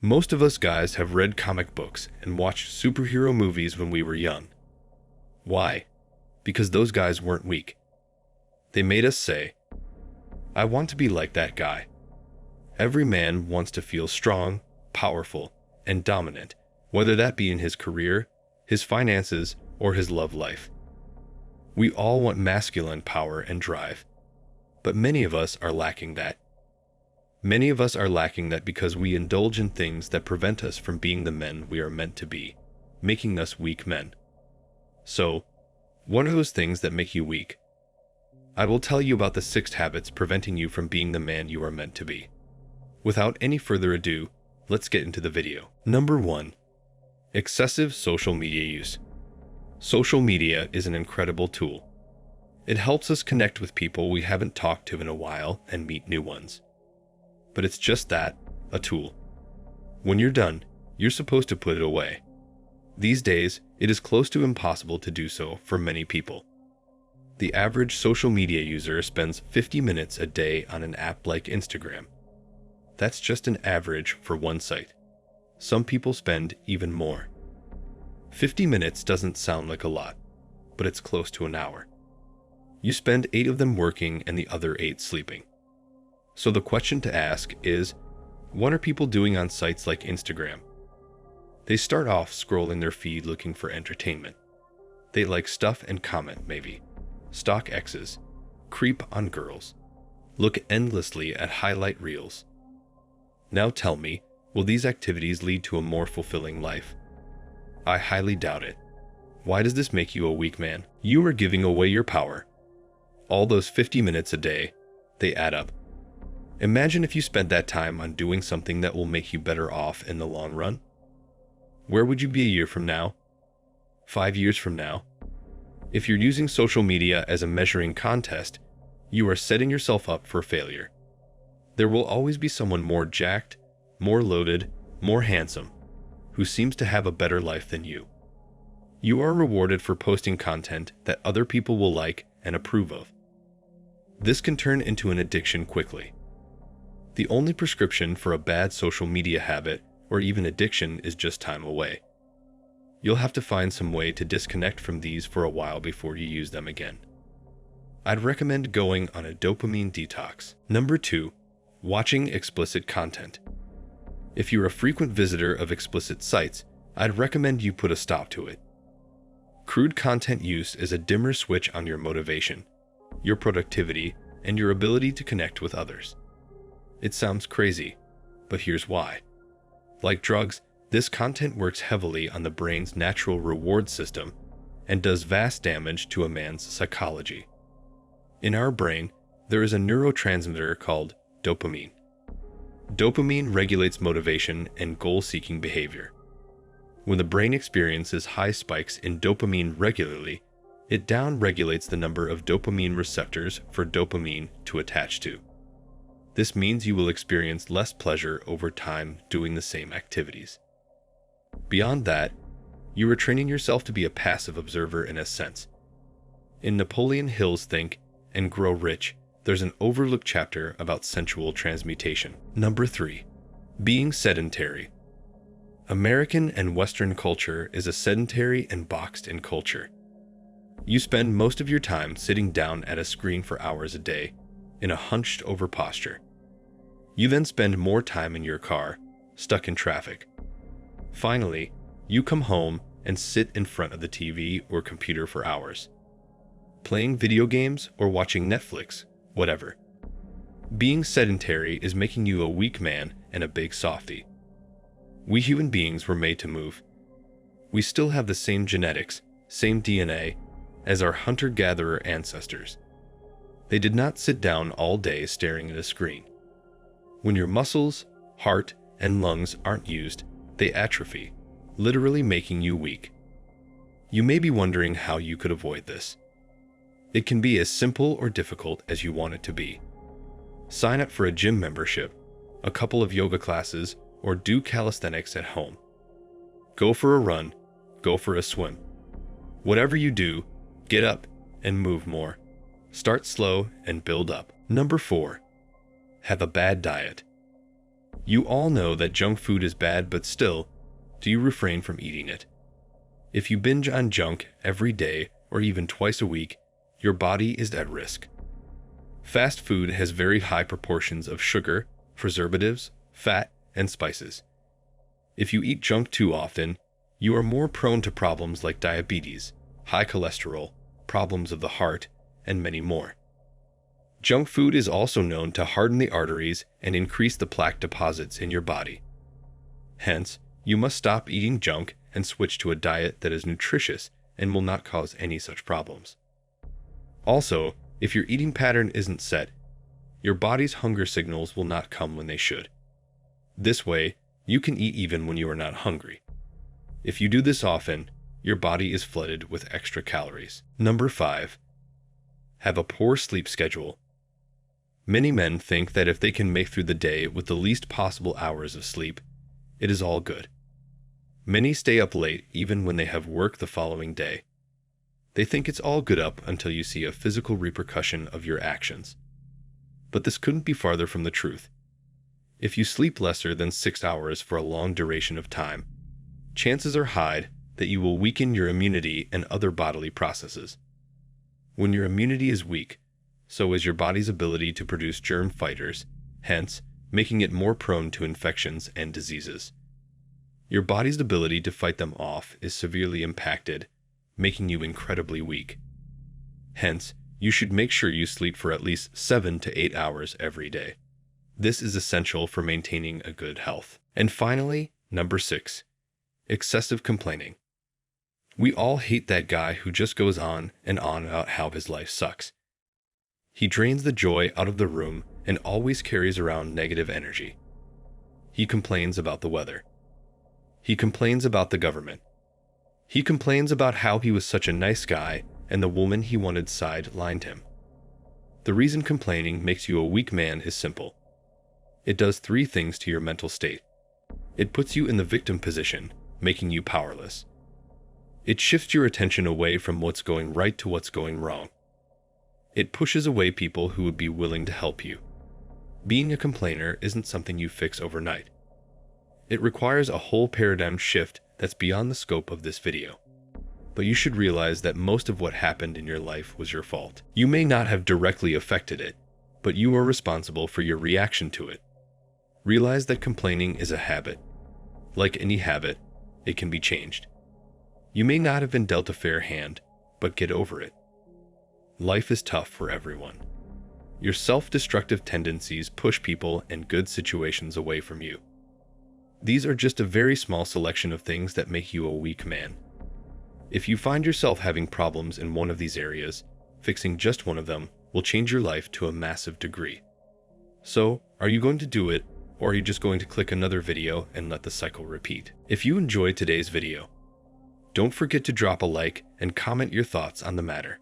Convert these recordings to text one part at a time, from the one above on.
Most of us guys have read comic books and watched superhero movies when we were young. Why? Because those guys weren't weak. They made us say, I want to be like that guy. Every man wants to feel strong, powerful, and dominant, whether that be in his career, his finances, or his love life. We all want masculine power and drive, but many of us are lacking that. Many of us are lacking that because we indulge in things that prevent us from being the men we are meant to be, making us weak men. So, what are those things that make you weak? I will tell you about the 6 habits preventing you from being the man you are meant to be. Without any further ado, let's get into the video. Number 1. Excessive social media use. Social media is an incredible tool. It helps us connect with people we haven't talked to in a while and meet new ones. But it's just that, a tool. When you're done, you're supposed to put it away. These days, it is close to impossible to do so for many people. The average social media user spends 50 minutes a day on an app like Instagram. That's just an average for one site. Some people spend even more. 50 minutes doesn't sound like a lot, but it's close to an hour. You spend 8 of them working and the other 8 sleeping. So the question to ask is, what are people doing on sites like Instagram? They start off scrolling their feed looking for entertainment. They like stuff and comment maybe, stalk exes, creep on girls, look endlessly at highlight reels. Now tell me, will these activities lead to a more fulfilling life? I highly doubt it. Why does this make you a weak man? You are giving away your power. All those 50 minutes a day, they add up. Imagine if you spent that time on doing something that will make you better off in the long run. Where would you be a year from now? 5 years from now? If you're using social media as a measuring contest, you are setting yourself up for failure. There will always be someone more jacked, more loaded, more handsome, who seems to have a better life than you. You are rewarded for posting content that other people will like and approve of. This can turn into an addiction quickly. The only prescription for a bad social media habit or even addiction is just time away. You'll have to find some way to disconnect from these for a while before you use them again. I'd recommend going on a dopamine detox. Number 2. Watching explicit content. If you're a frequent visitor of explicit sites, I'd recommend you put a stop to it. Crude content use is a dimmer switch on your motivation, your productivity, and your ability to connect with others. It sounds crazy, but here's why. Like drugs, this content works heavily on the brain's natural reward system and does vast damage to a man's psychology. In our brain, there is a neurotransmitter called dopamine. Dopamine regulates motivation and goal-seeking behavior. When the brain experiences high spikes in dopamine regularly, it down-regulates the number of dopamine receptors for dopamine to attach to. This means you will experience less pleasure over time doing the same activities. Beyond that, you are training yourself to be a passive observer in a sense. In Napoleon Hill's Think and Grow Rich, there's an overlooked chapter about sensual transmutation. Number 3. Being sedentary. American and Western culture is a sedentary and boxed-in culture. You spend most of your time sitting down at a screen for hours a day, in a hunched-over posture. You then spend more time in your car, stuck in traffic. Finally, you come home and sit in front of the TV or computer for hours, playing video games or watching Netflix, whatever. Being sedentary is making you a weak man and a big softy. We human beings were made to move. We still have the same genetics, same DNA, as our hunter-gatherer ancestors. They did not sit down all day staring at a screen. When your muscles, heart, and lungs aren't used, they atrophy, literally making you weak. You may be wondering how you could avoid this. It can be as simple or difficult as you want it to be. Sign up for a gym membership, a couple of yoga classes, or do calisthenics at home. Go for a run, go for a swim. Whatever you do, get up and move more. Start slow and build up. Number 4. Have a bad diet. You all know that junk food is bad, but still, do you refrain from eating it? If you binge on junk every day or even twice a week, your body is at risk. Fast food has very high proportions of sugar, preservatives, fat, and spices. If you eat junk too often, you are more prone to problems like diabetes, high cholesterol, problems of the heart, and many more. Junk food is also known to harden the arteries and increase the plaque deposits in your body. Hence, you must stop eating junk and switch to a diet that is nutritious and will not cause any such problems. Also, if your eating pattern isn't set, your body's hunger signals will not come when they should. This way, you can eat even when you are not hungry. If you do this often, your body is flooded with extra calories. Number 5. Have a poor sleep schedule. Many men think that if they can make through the day with the least possible hours of sleep, it is all good. Many stay up late even when they have work the following day. They think it's all good up until you see a physical repercussion of your actions. But this couldn't be farther from the truth. If you sleep lesser than 6 hours for a long duration of time, chances are high that you will weaken your immunity and other bodily processes. When your immunity is weak, so is your body's ability to produce germ fighters, hence, making it more prone to infections and diseases. Your body's ability to fight them off is severely impacted, making you incredibly weak. Hence, you should make sure you sleep for at least 7 to 8 hours every day. This is essential for maintaining a good health. And finally, number 6. Excessive complaining. We all hate that guy who just goes on and on about how his life sucks. He drains the joy out of the room and always carries around negative energy. He complains about the weather. He complains about the government. He complains about how he was such a nice guy and the woman he wanted sidelined him. The reason complaining makes you a weak man is simple. It does 3 things to your mental state. It puts you in the victim position, making you powerless. It shifts your attention away from what's going right to what's going wrong. It pushes away people who would be willing to help you. Being a complainer isn't something you fix overnight. It requires a whole paradigm shift that's beyond the scope of this video. But you should realize that most of what happened in your life was your fault. You may not have directly affected it, but you are responsible for your reaction to it. Realize that complaining is a habit. Like any habit, it can be changed. You may not have been dealt a fair hand, but get over it. Life is tough for everyone. Your self-destructive tendencies push people and good situations away from you. These are just a very small selection of things that make you a weak man. If you find yourself having problems in one of these areas, fixing just one of them will change your life to a massive degree. So, are you going to do it, or are you just going to click another video and let the cycle repeat? If you enjoyed today's video, don't forget to drop a like and comment your thoughts on the matter.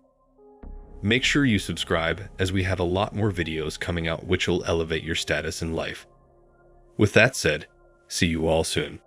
Make sure you subscribe, as we have a lot more videos coming out which will elevate your status in life. With that said, see you all soon.